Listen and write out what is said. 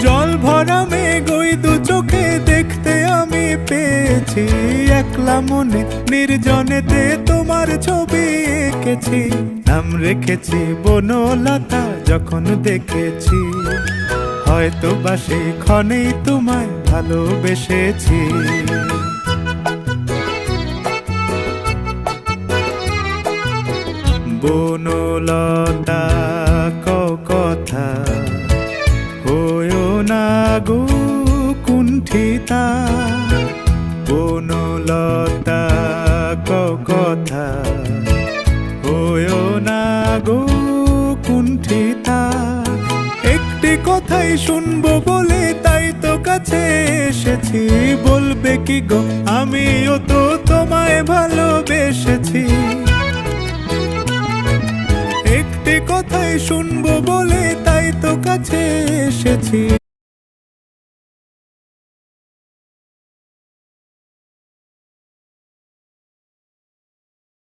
জল ভরা মেঘ ওই দু চোখে দেখতে আমি পেয়েছি, একলা মনে নির্জনেতে তোমার ছবি এঁকেছি। নাম রেখেছি বনলতা যখন দেখেছি, হয়তো বা সেই ক্ষণেই তোমায় ভালোবেসেছি। বনলতা কথা হয়ো না গো কুণ্ঠিতা, বনলতা কথা হয়ো না গো কুণ্ঠিতা। একটি কথাই শুনবো বলে তাই তো কাছে এসেছি, বলবে কি গো আমিও তো তোমায় ভালোবেসেছি। একটি কথাই শুনবো বলে তাই তো কাছে এসেছি,